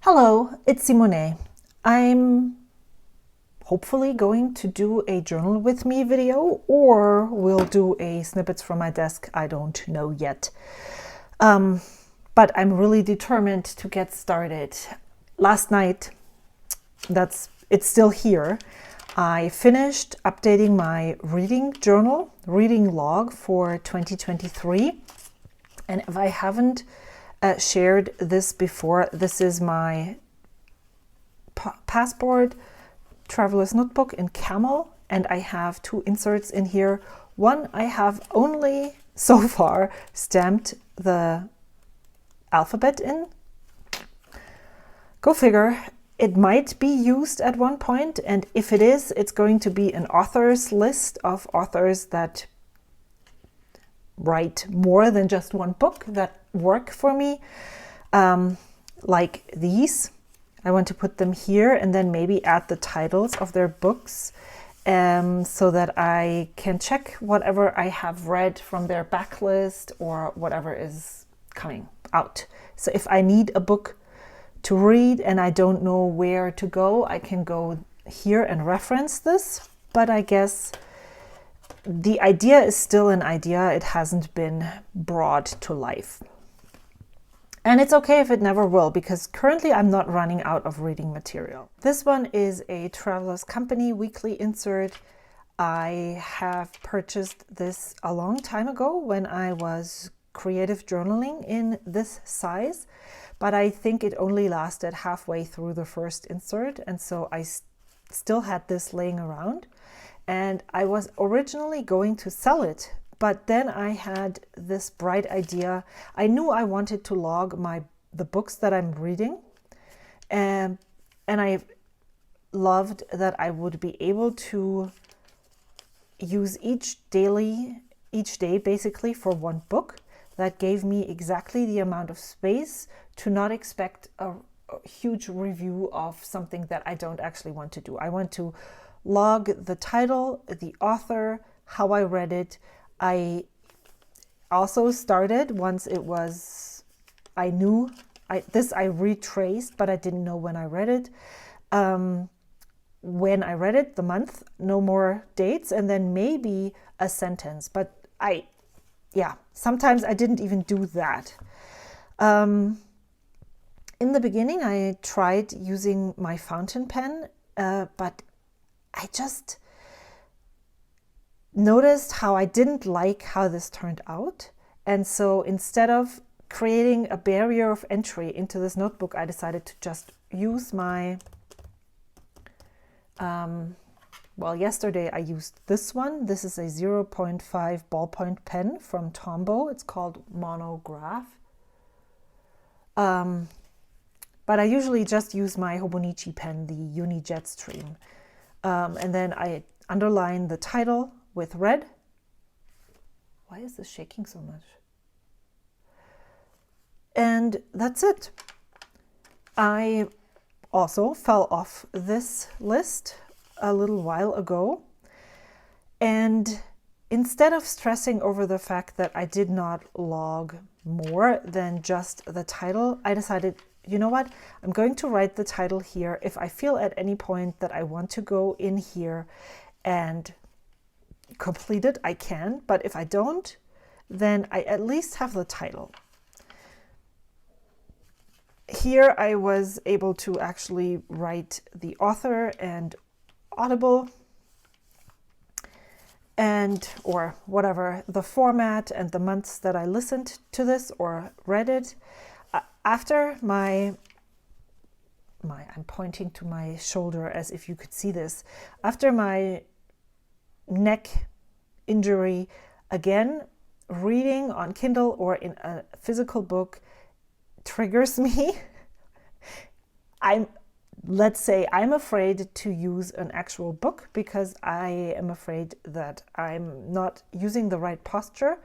Hello, it's Simone. I'm hopefully going to do a journal with me video, or we'll do a snippets from my desk. I don't know yet. But I'm really determined to get started. Last night, it's still here, I finished updating my reading log for 2023. And if I haven't shared this before, this is my passport traveler's notebook in camel, and I have two inserts in here. One, I have only so far stamped the alphabet in. Go figure. It might be used at one point, and if it is, it's going to be an author's list of authors that write more than just one book that work for me, like these. I want to put them here and then maybe add the titles of their books, so that I can check whatever I have read from their backlist or whatever is coming out. So if I need a book to read and I don't know where to go, I can go here and reference this. But I guess the idea is still an idea. It hasn't been brought to life. And it's okay if it never will, because currently I'm not running out of reading material. This one is a Traveler's Company weekly insert. I have purchased this a long time ago when I was creative journaling in this size, but I think it only lasted halfway through the first insert, and so I still had this laying around. And I was originally going to sell it, but then I had this bright idea. I knew I wanted to log the books that I'm reading, and I loved that I would be able to use each day basically for one book. That gave me exactly the amount of space to not expect a huge review of something that I don't actually want to do. I want to log the title, the author, how I read it. I also started once it was, I knew, I retraced, but I didn't know when I read it. When I read it, the month, no more dates, and then maybe a sentence. But sometimes I didn't even do that. In the beginning, I tried using my fountain pen, but I just noticed how I didn't like how this turned out. And so instead of creating a barrier of entry into this notebook, I decided to just use my, yesterday I used this one. This is a 0.5 ballpoint pen from Tombow. It's called Monograph. But I usually just use my Hobonichi pen, the Uni Jetstream. And then I underline the title with red. Why is this shaking so much? And that's it. I also fell off this list a little while ago. And instead of stressing over the fact that I did not log more than just the title, I decided, you know what? I'm going to write the title here. If I feel at any point that I want to go in here and complete it, I can. But if I don't, then I at least have the title. Here I was able to actually write the author and Audible or whatever, the format and the months that I listened to this or read it. After I'm pointing to my shoulder as if you could see this. After my neck injury, again, reading on Kindle or in a physical book triggers me. Let's say I'm afraid to use an actual book because I am afraid that I'm not using the right posture.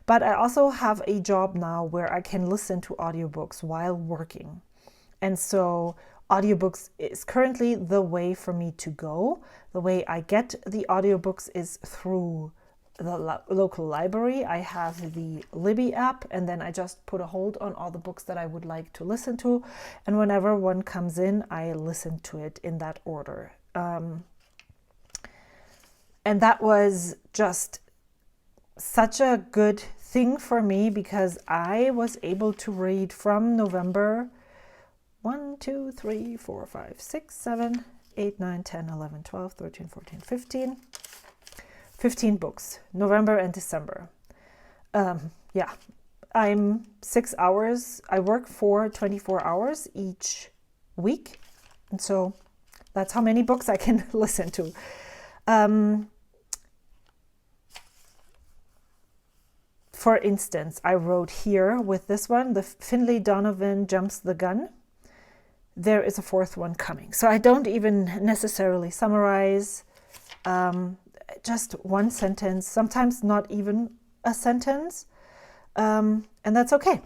But I also have a job now where I can listen to audiobooks while working. And so audiobooks is currently the way for me to go. The way I get the audiobooks is through the local library. I have the Libby app, and then I just put a hold on all the books that I would like to listen to. And whenever one comes in, I listen to it in that order. And that was just such a good thing for me because I was able to read from November 1, 2, 3, 4, 5, 6, 7, 8, 9, 10, 11, 12, 13, 14, 15. 15 books, November and December. I'm 6 hours. I work for 24 hours each week. And so that's how many books I can listen to. For instance, I wrote here with this one, the Finlay Donovan Jumps the Gun. There is a fourth one coming. So I don't even necessarily summarize. Just one sentence, sometimes not even a sentence, and that's okay.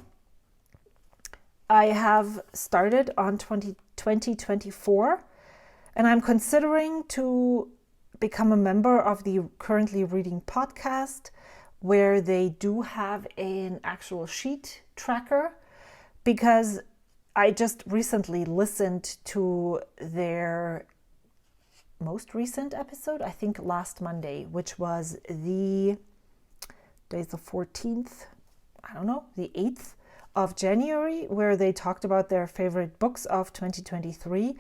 I have started on 2024, and I'm considering to become a member of the Currently Reading podcast, where they do have an actual sheet tracker, because I just recently listened to their most recent episode, I think last Monday, which was the 14th, the 8th of January, where they talked about their favorite books of 2023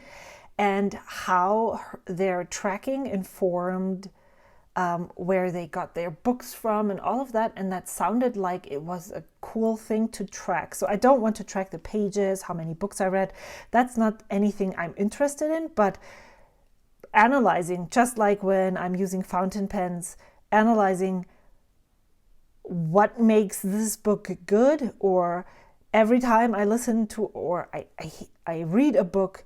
and how their tracking informed where they got their books from and all of that. And that sounded like it was a cool thing to track. So I don't want to track the pages, how many books I read. That's not anything I'm interested in, but analyzing, just like when I'm using fountain pens, analyzing what makes this book good, or every time I listen to or I read a book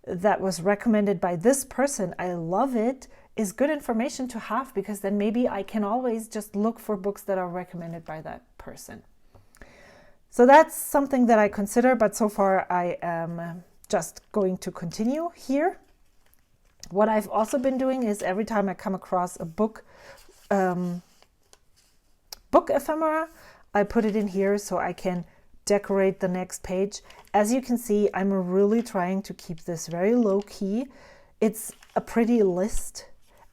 that was recommended by this person, I love it, is good information to have, because then maybe I can always just look for books that are recommended by that person. So that's something that I consider, but so far I am just going to continue here. What I've also been doing is every time I come across a book ephemera, I put it in here so I can decorate the next page. As you can see, I'm really trying to keep this very low key. It's a pretty list,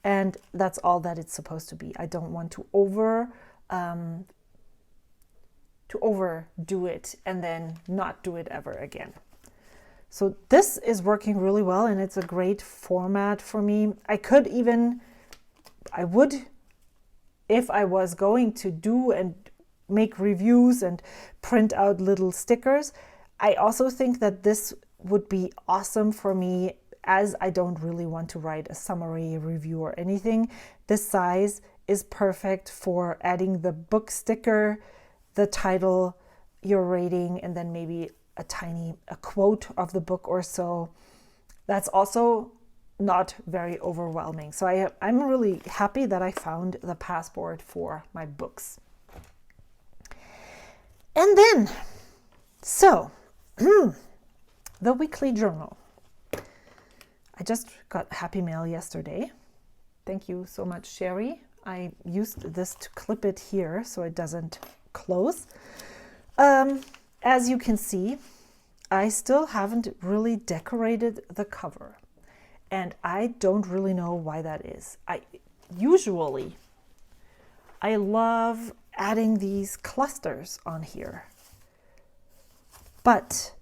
and that's all that it's supposed to be. I don't want to overdo it and then not do it ever again. So this is working really well, and it's a great format for me. I would, if I was going to do and make reviews and print out little stickers, I also think that this would be awesome for me, as I don't really want to write a summary review or anything. This size is perfect for adding the book sticker, the title, your rating, and then maybe a quote of the book or so. That's also not very overwhelming. So I'm really happy that I found the passport for my books. And then, the weekly journal. I just got happy mail yesterday. Thank you so much, Sherry. I used this to clip it here so it doesn't close. As you can see, I still haven't really decorated the cover, and I don't really know why that is. I love adding these clusters on here, but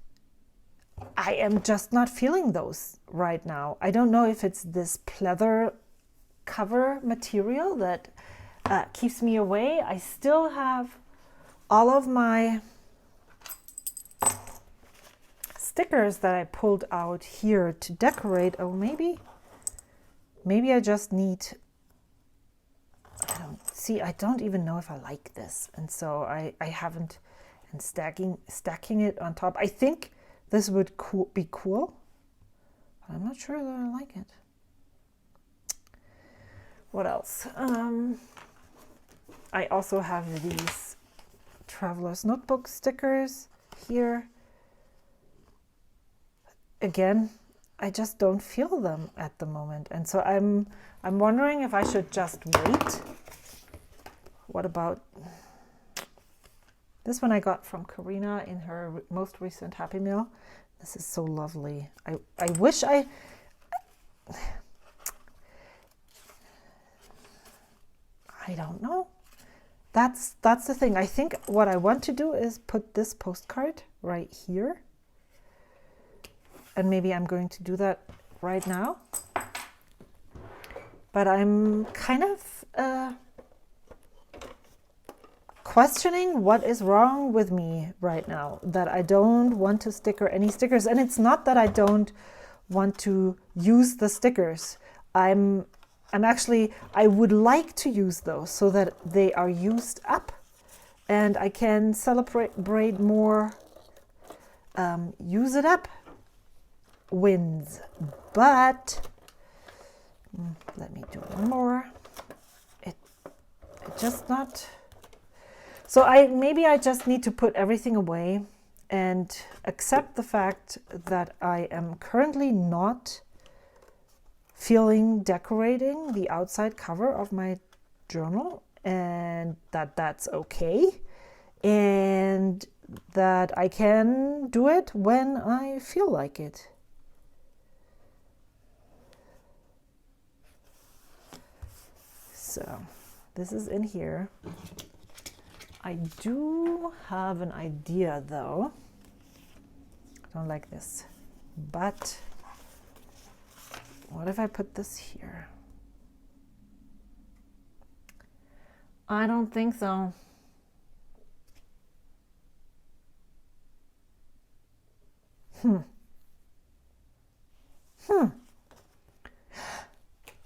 I am just not feeling those right now. I don't know if it's this pleather cover material that keeps me away. I still have all of my stickers that I pulled out here to decorate. Oh, maybe I just need, I don't even know if I like this. And so I haven't, and stacking it on top. I think this would be cool, but I'm not sure that I like it. What else? I also have these Traveler's Notebook stickers here. Again, I just don't feel them at the moment. And so I'm wondering if I should just wait what about this one I got from Karina in her most recent Happy Meal. This is so lovely. I wish I don't know. That's the thing. I think what I want to do is put this postcard right here. And maybe I'm going to do that right now. But I'm kind of questioning what is wrong with me right now, that I don't want to sticker any stickers. And it's not that I don't want to use the stickers. I'm actually, I would like to use those so that they are used up and I can celebrate more use it up wins. But let me do one more. It just not. So maybe I just need to put everything away and accept the fact that I am currently not feeling decorating the outside cover of my journal, and that's okay, and that I can do it when I feel like it. So this is in here. I do have an idea though. I don't like this, but what if I put this here? I don't think so.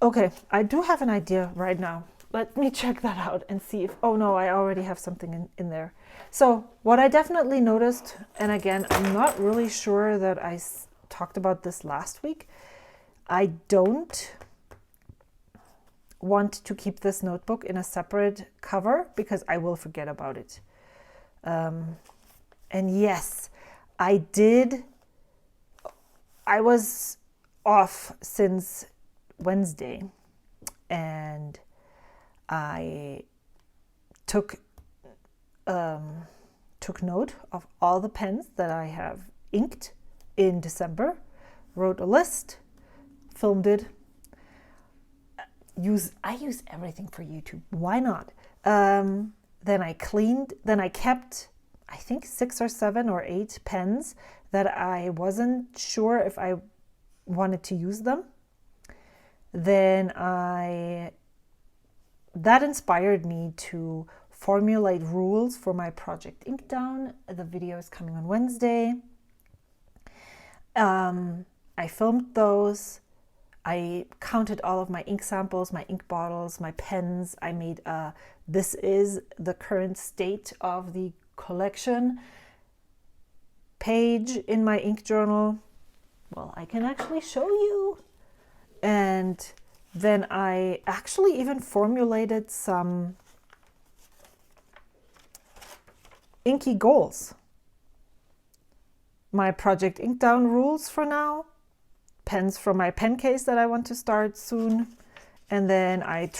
Okay, I do have an idea right now. Let me check that out and see if, oh no, I already have something in there. So what I definitely noticed, and again, I'm not really sure that I talked about this last week, I don't want to keep this notebook in a separate cover because I will forget about it. And yes, I was off since Wednesday, and I took note of all the pens that I have inked in December, wrote a list, filmed it. I use everything for YouTube. Why not? Then I cleaned. Then I kept, I think 6 or 7 or 8 pens that I wasn't sure if I wanted to use them. Then that inspired me to formulate rules for my project Inkdown. The video is coming on Wednesday. I filmed those. I counted all of my ink samples, my ink bottles, my pens. I made this is the current state of the collection page in my ink journal. Well, I can actually show you. And then I actually even formulated some inky goals. My project Inkdown rules for now, pens from my pen case that I want to start soon. And then I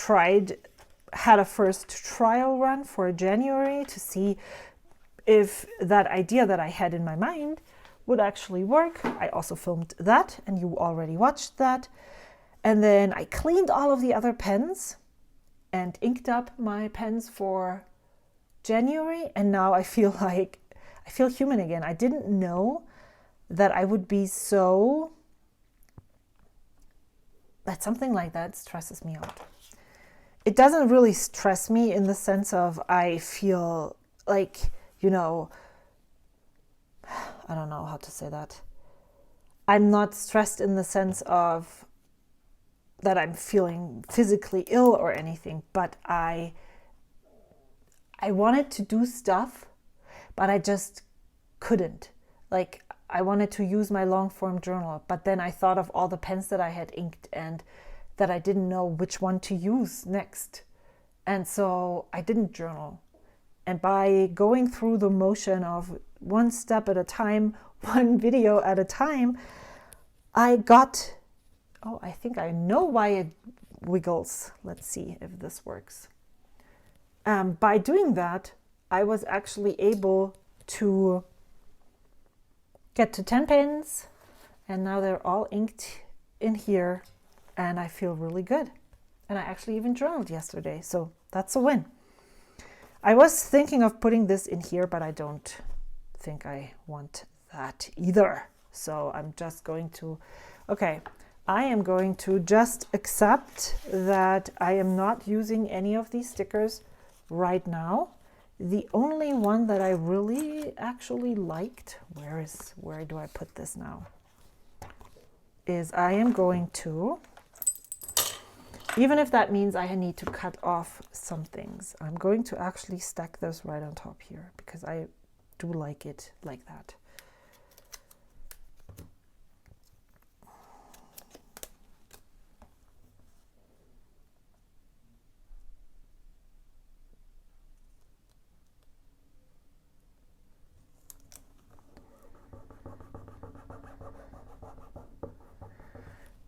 had a first trial run for January to see if that idea that I had in my mind would actually work. I also filmed that and you already watched that. And then I cleaned all of the other pens and inked up my pens for January. And now I feel human again. I didn't know that I would be that something like that stresses me out. It doesn't really stress me in the sense of I feel like, I don't know how to say that. I'm not stressed in the sense of that I'm feeling physically ill or anything, but I wanted to do stuff, but I just couldn't. Like, I wanted to use my long form journal, but then I thought of all the pens that I had inked and that I didn't know which one to use next. And so I didn't journal. And by going through the motion of one step at a time, one video at a time, I think I know why it wiggles. Let's see if this works. by doing that, I was actually able to get to 10 pens, and now they're all inked in here, and I feel really good. And I actually even journaled yesterday, so that's a win. I was thinking of putting this in here, but I don't think I want that either. So I'm just going to, okay, I am going to just accept that I am not using any of these stickers right now. The only one that I really actually liked, where do I put this now? Is I am going to, even if that means I need to cut off some things, I'm going to actually stack this right on top here because I do like it like that.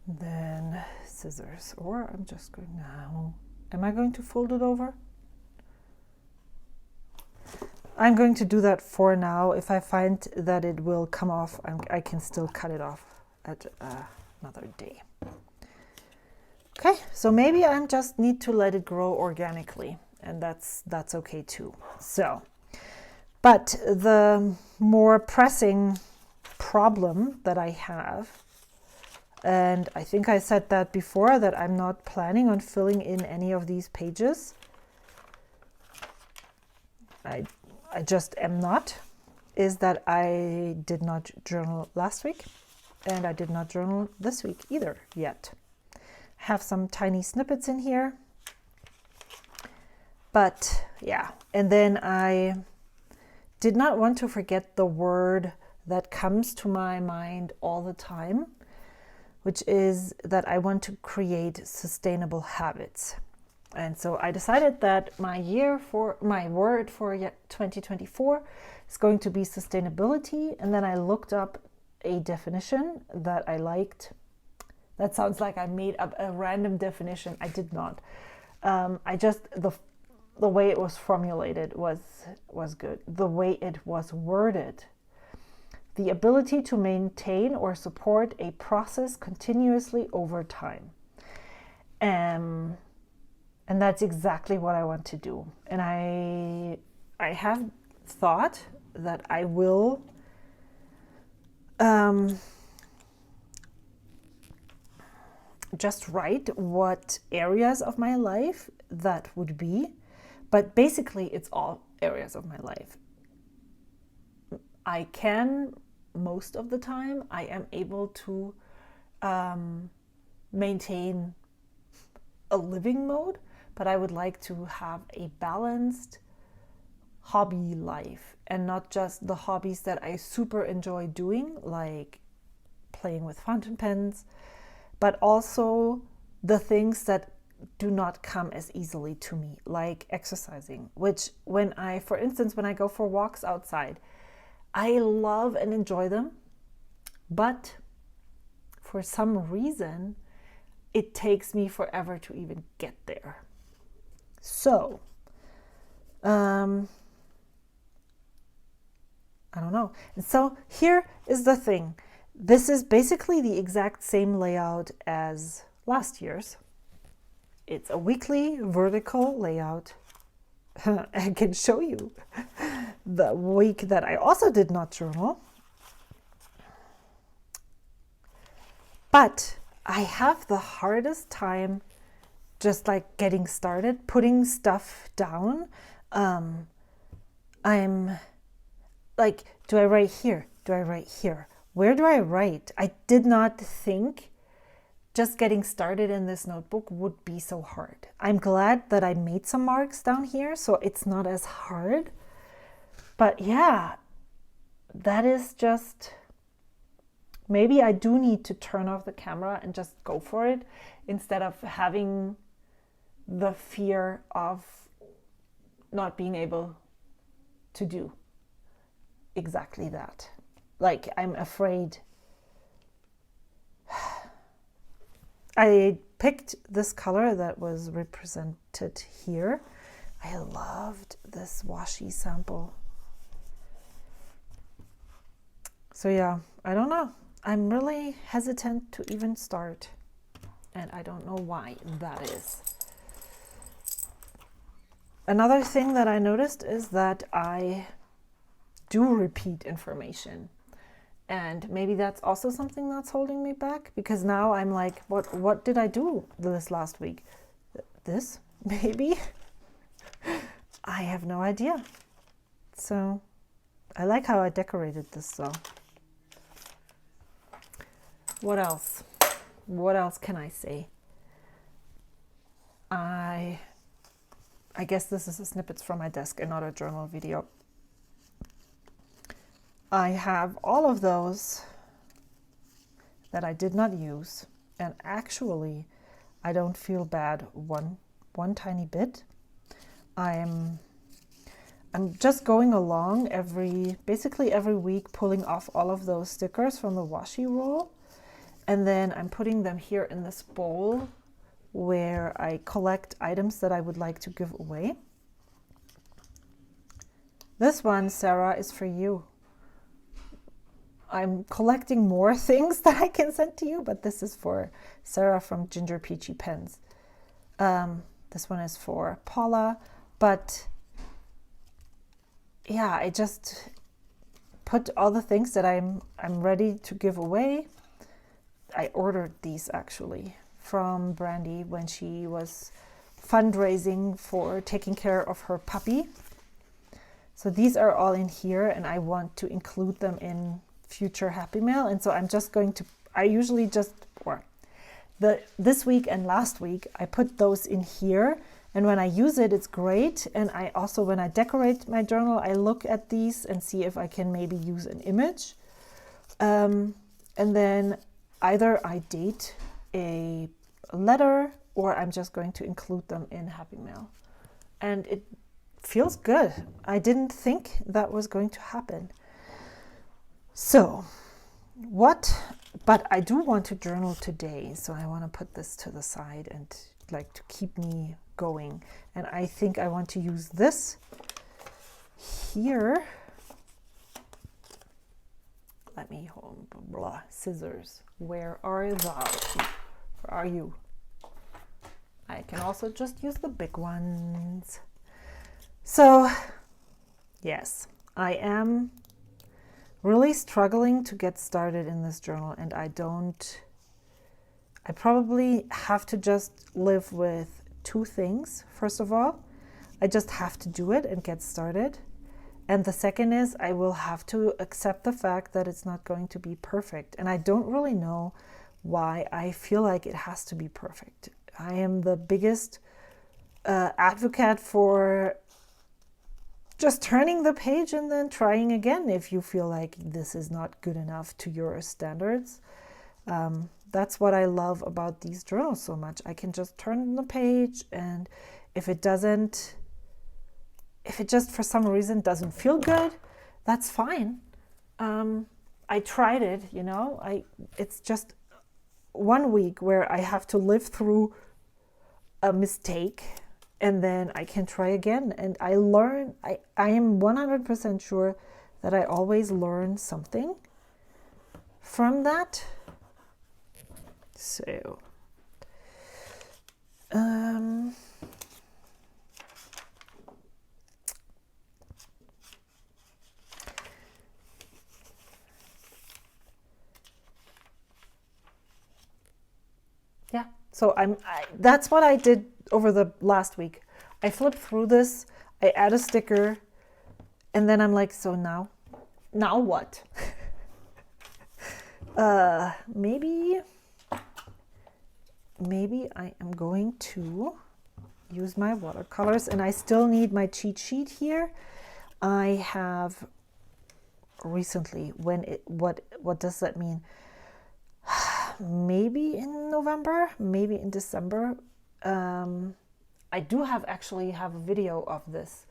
Then scissors, or I'm just going now. Am I going to fold it over? I'm going to do that for now. If I find that it will come off, I can still cut it off at another day. Okay, so maybe I just need to let it grow organically, and that's okay too. So, but the more pressing problem that I have, and I think I said that before, that I'm not planning on filling in any of these pages. I just am not, is that I did not journal last week, and I did not journal this week either yet. Have some tiny snippets in here, but yeah. And then I did not want to forget the word that comes to my mind all the time, which is that I want to create sustainable habits. And so I decided that my word for 2024 is going to be sustainability. And then I looked up a definition that I liked. That sounds like I made up a random definition. I did not. I just, the way it was formulated was good. The way it was worded. The ability to maintain or support a process continuously over time. And that's exactly what I want to do. And I have thought that I will just write what areas of my life that would be. But basically, it's all areas of my life. I can, most of the time, I am able to maintain a living mode, but I would like to have a balanced hobby life, and not just the hobbies that I super enjoy doing, like playing with fountain pens, but also the things that do not come as easily to me, like exercising, which for instance, when I go for walks outside, I love and enjoy them, but for some reason, it takes me forever to even get there. So, I don't know. And so here is the thing. This is basically the exact same layout as last year's. It's a weekly vertical layout. I can show you the week that I also did not journal. But I have the hardest time just like getting started, putting stuff down. I'm like, do I write here? Do I write here? Where do I write? I did not think just getting started in this notebook would be so hard. I'm glad that I made some marks down here, so it's not as hard. But yeah, that is just, maybe I do need to turn off the camera and just go for it, instead of having the fear of not being able to do exactly that. Like, I'm afraid. I picked this color that was represented here. I loved this washi sample. So yeah, I don't know. I'm really hesitant to even start, and I don't know why that is. Another thing that I noticed is that I do repeat information, and maybe that's also something that's holding me back, because now I'm like, what did I do this last week? This, maybe? I have no idea. So I like how I decorated this though. What else? What else can I say? I guess this is a snippets from my desk and not a journal video. I have all of those that I did not use, and actually I don't feel bad one tiny bit. I'm just going along basically every week, pulling off all of those stickers from the washi roll, and then I'm putting them here in this bowl where I collect items that I would like to give away. This one, Sarah, is for you. I'm collecting more things that I can send to you, but this is for Sarah from Ginger Peachy Pens. This one is for Paula, but yeah, I just put all the things that I'm ready to give away. I ordered these actually from Brandy when she was fundraising for taking care of her puppy. So these are all in here, and I want to include them in future Happy Mail. And so I'm just going to, I usually just, this week and last week, I put those in here. And when I use it, it's great. And I also, when I decorate my journal, I look at these and see if I can maybe use an image. And then either I date a letter, or I'm just going to include them in Happy Mail. And it feels good. I didn't think that was going to happen. So but I do want to journal today. So I want to put this to the side and like to keep me going. And I think I want to use this here. Let me hold, scissors. Where are thou? Where are you? I can also just use the big ones. So yes, I am really struggling to get started in this journal, and I probably have to just live with two things. First of all, I just have to do it and get started. And the second is I will have to accept the fact that it's not going to be perfect. And I don't really know why I feel like it has to be perfect. I am the biggest advocate for just turning the page and then trying again if you feel like this is not good enough to your standards. That's what I love about these journals so much. I can just turn the page, and if it just for some reason doesn't feel good, that's fine. I tried it, it's just 1 week where I have to live through a mistake, and then I can try again. And I learn, I am 100% sure that I always learn something from that. So, yeah, so that's what I did over the last week. I flipped through this, I add a sticker, and then I'm like, so now what? Maybe I am going to use my watercolors, and I still need my cheat sheet here. I have recently, what does that mean? Maybe in November, maybe in December. I do actually have a video of this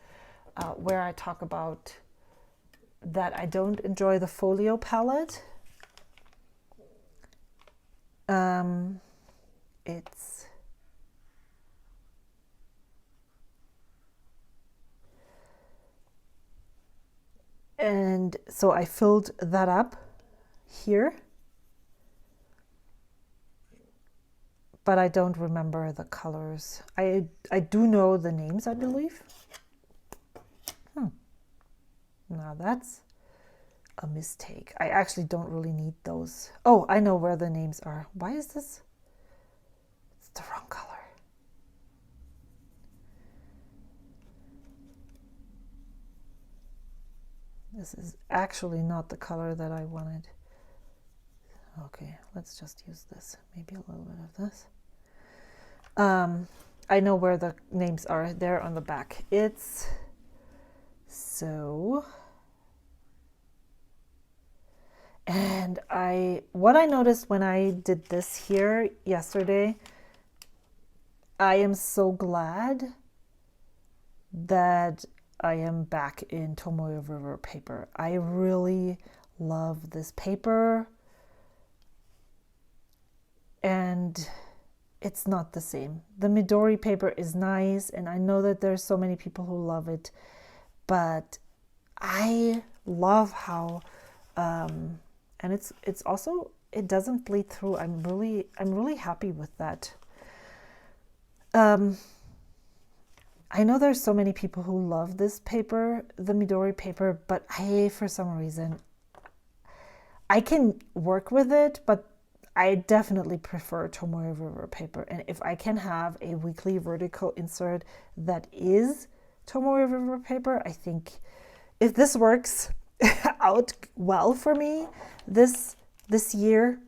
where I talk about that I don't enjoy the folio palette. And so I filled that up here, but I don't remember the colors. I do know the names, I believe. Now that's a mistake. I actually don't really need those. Oh, I know where the names are. Why is this? It's the wrong color. This is actually not the color that I wanted. Okay, let's just use this. Maybe a little bit of this. I know where the names are. They're on the back. It's so... And what I noticed when I did this here yesterday, I am so glad that I am back in Tomoe River paper. I really love this paper, and it's not the same. The Midori paper is nice, and I know that there's so many people who love it, but I love how and it's also, it doesn't bleed through. I'm really happy with that. I know there's so many people who love this paper, the Midori paper, but for some reason, I can work with it, but I definitely prefer Tomoe River paper. And if I can have a weekly vertical insert that is Tomoe River paper, I think if this works out well for me this year,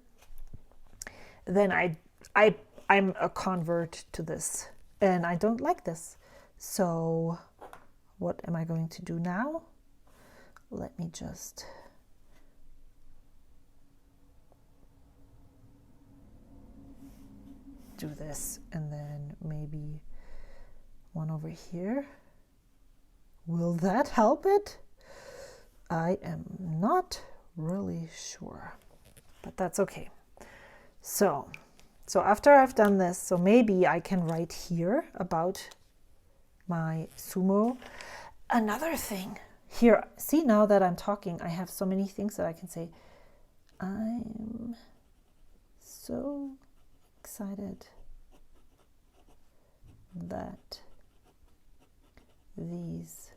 then I'm a convert to this, and I don't like this. So what am I going to do now? Let me just do this, and then maybe one over here. Will that help it? I am not really sure, but that's okay. So after I've done this, so maybe I can write here about my sumo. Another thing here, see, now that I'm talking, I have so many things that I can say. I'm so excited that these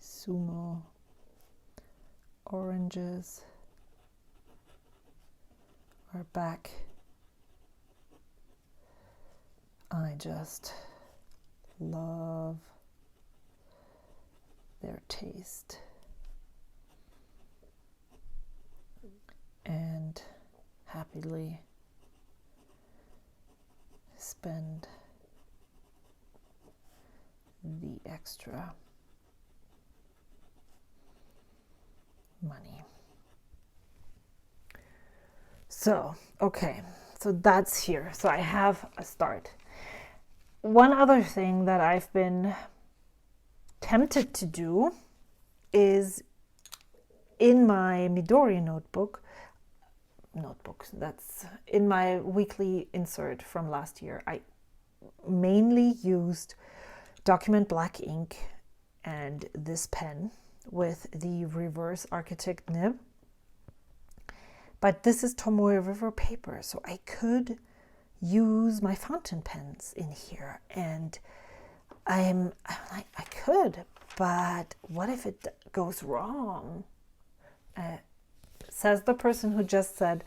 sumo oranges are back. I just love their taste and happily spend the extra money. So, okay, so that's here. So I have a start. One other thing that I've been tempted to do is in my Midori notebooks, that's in my weekly insert from last year, I mainly used document black ink and this pen with the reverse architect nib. But this is Tomoe River paper, so I could use my fountain pens in here, and I'm like, I could, but what if it goes wrong? Says the person who just said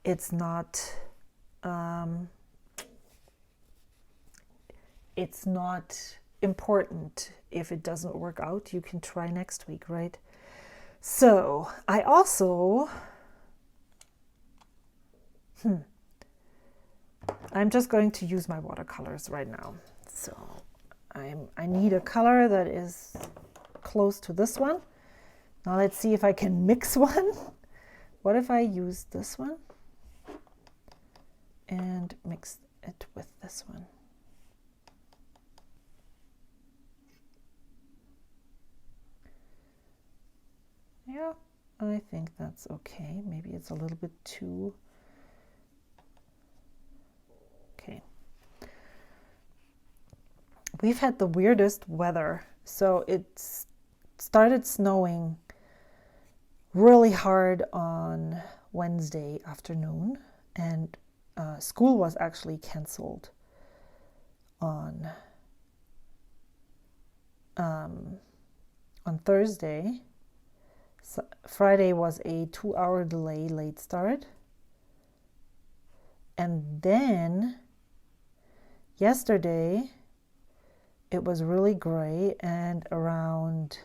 it's not important if it doesn't work out. You can try next week, right? So I also I'm just going to use my watercolors right now. So I need a color that is close to this one. Now let's see if I can mix one. What if I use this one and mix it with this one? Yeah, I think that's okay. Maybe it's a little bit too... Okay. We've had the weirdest weather So it started snowing really hard on Wednesday afternoon, and school was actually canceled on Thursday. So Friday was a 2-hour delay late start. And then yesterday it was really gray, and around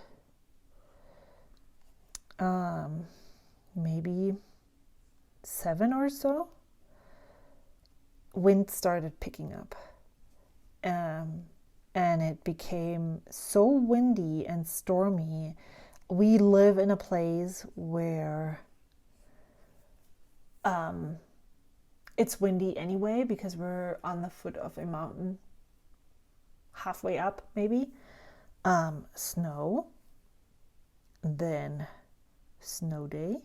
maybe 7 or so, wind started picking up. And it became so windy and stormy. We live in a place where it's windy anyway because we're on the foot of a mountain, halfway up maybe. Snow, then snow day.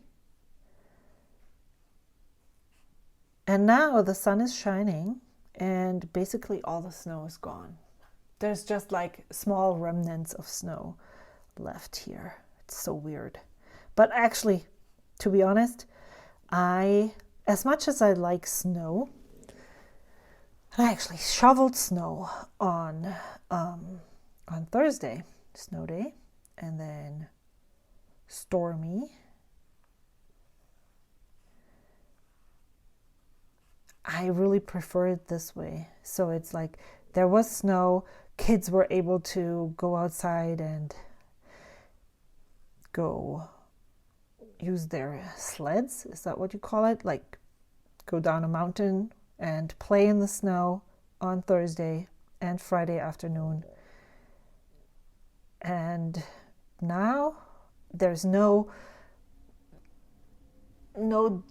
And now the sun is shining and basically all the snow is gone. There's just like small remnants of snow left here. It's so weird. But actually, to be honest, as much as I like snow, I actually shoveled snow on Thursday, snow day, and then stormy. I really prefer it this way. So it's like there was snow, kids were able to go outside and go use their sleds. Is that what you call it? Like go down a mountain and play in the snow on Thursday and Friday afternoon. And now there's no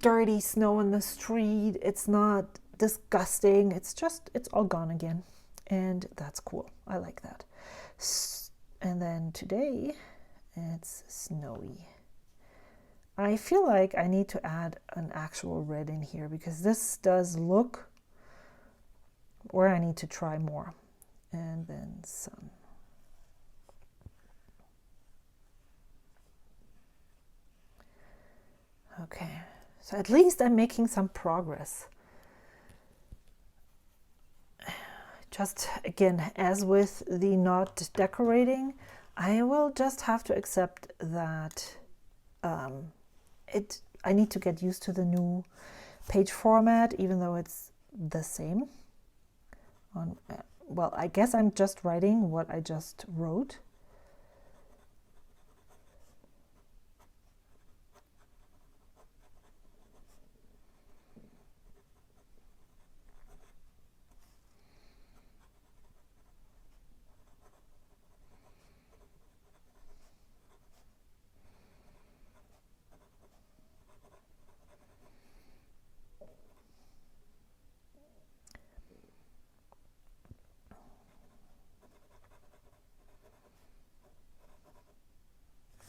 dirty snow in the street. It's not disgusting. It's all gone again. And that's cool. I like that. And then today it's snowy. I feel like I need to add an actual red in here because this does look where I need to try more. And then sun. Okay, so at least I'm making some progress. Just again, as with the not decorating, I will just have to accept that I need to get used to the new page format, even though it's the same. Well, I guess I'm just writing what I just wrote.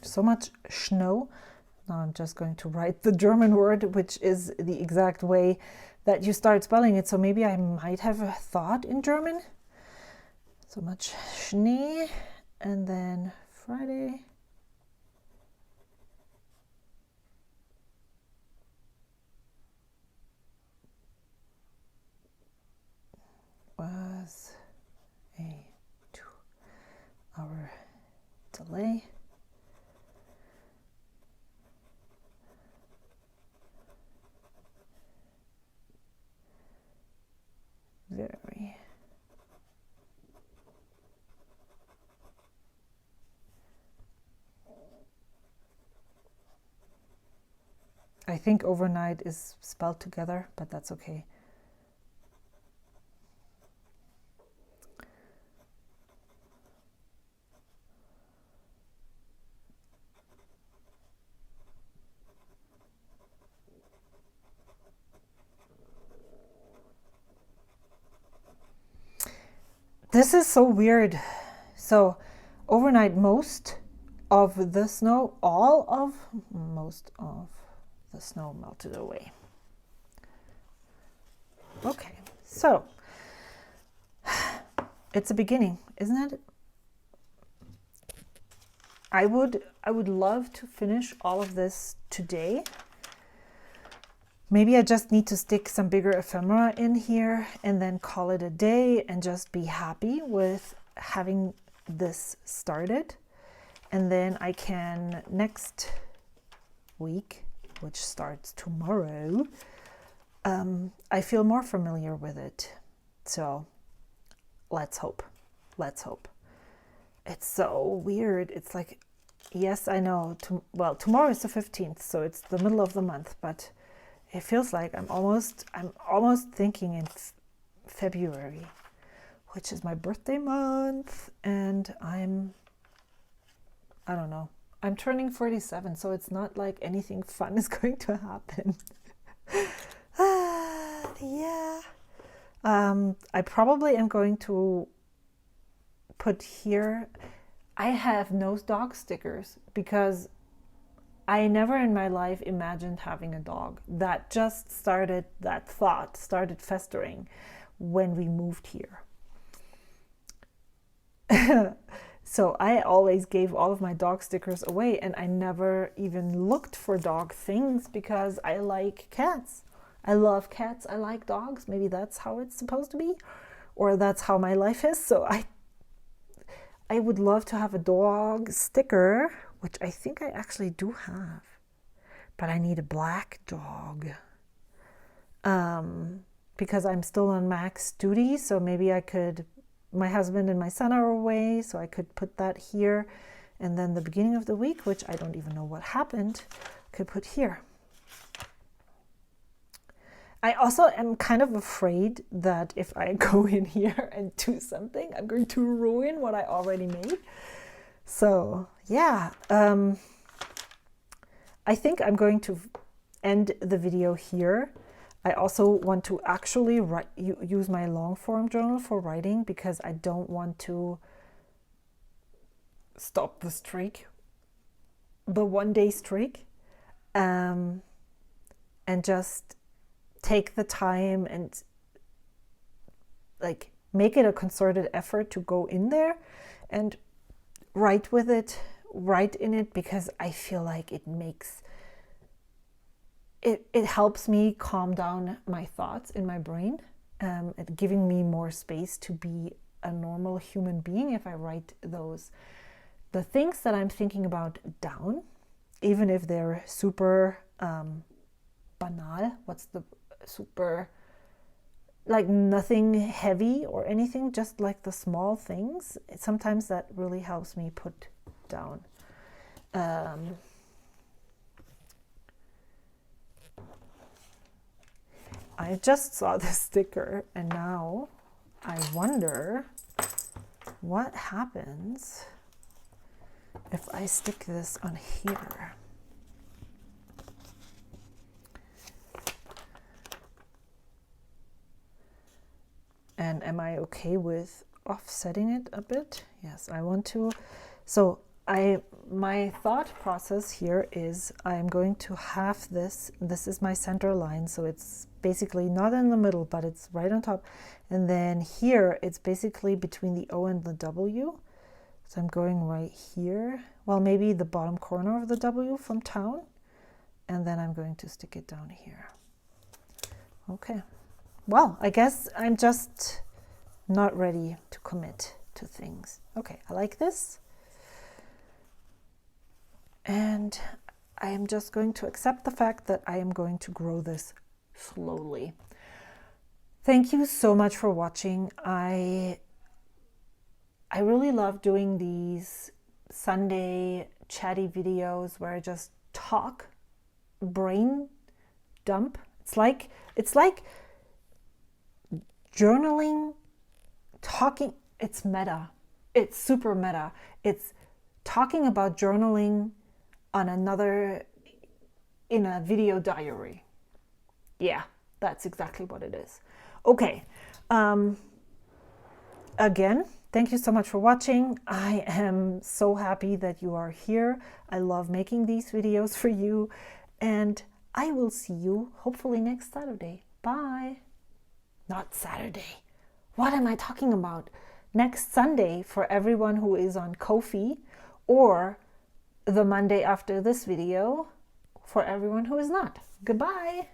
So much snow. Now I'm just going to write the German word, which is the exact way that you start spelling it. So maybe I might have a thought in German. So much Schnee. And then Friday. Was a 2-hour delay. Very. I think overnight is spelled together, but that's okay. This is so weird. So overnight, most of the snow melted away. Okay, so it's a beginning, isn't it? I would love to finish all of this today. Maybe I just need to stick some bigger ephemera in here and then call it a day and just be happy with having this started. And then I can next week, which starts tomorrow, I feel more familiar with it. So let's hope. Let's hope. It's so weird. It's like, yes, I know. Tomorrow is the 15th, so it's the middle of the month, but it feels like I'm almost thinking in February, which is my birthday month, and I don't know. I'm turning 47, so it's not like anything fun is going to happen. Yeah. I probably am going to put here, I have no dog stickers because I never in my life imagined having a dog. That thought started festering when we moved here. So I always gave all of my dog stickers away, and I never even looked for dog things because I like cats. I love cats. I like dogs. Maybe that's how it's supposed to be, or that's how my life is. So I would love to have a dog sticker, which I think I actually do have, but I need a black dog because I'm still on max duty. So maybe my husband and my son are away, so I could put that here. And then the beginning of the week, which I don't even know what happened, could put here. I also am kind of afraid that if I go in here and do something, I'm going to ruin what I already made. So yeah, I think I'm going to end the video here. I also want to actually use my long form journal for writing because I don't want to stop the streak, the 1-day streak, and just take the time and like make it a concerted effort to go in there and write in it, because I feel like it helps me calm down my thoughts in my brain, it giving me more space to be a normal human being if I write the things that I'm thinking about down, even if they're super banal. What's the super, like nothing heavy or anything, just like the small things. Sometimes that really helps me put down. I just saw the sticker and now I wonder what happens if I stick this on here. And am I okay with offsetting it a bit? Yes, I want to. So my thought process here is I'm going to have this is my center line, so it's basically not in the middle, but it's right on top. And then here it's basically between the O and the W. So I'm going right here. Well, maybe the bottom corner of the W from town. And then I'm going to stick it down here. Okay. Well, I guess I'm just not ready to commit to things. Okay, I like this. And I am just going to accept the fact that I am going to grow this slowly. Thank you so much for watching. I really love doing these Sunday chatty videos where I just talk, brain dump. It's like journaling, talking. It's meta. It's super meta. It's talking about journaling in a video diary. Yeah, that's exactly what it is. Okay. Again, thank you so much for watching. I am so happy that you are here. I love making these videos for you, and I will see you hopefully next Saturday. Bye. Not Saturday. What am I talking about? Next Sunday for everyone who is on Ko-fi, or the Monday after this video for everyone who is not. Goodbye.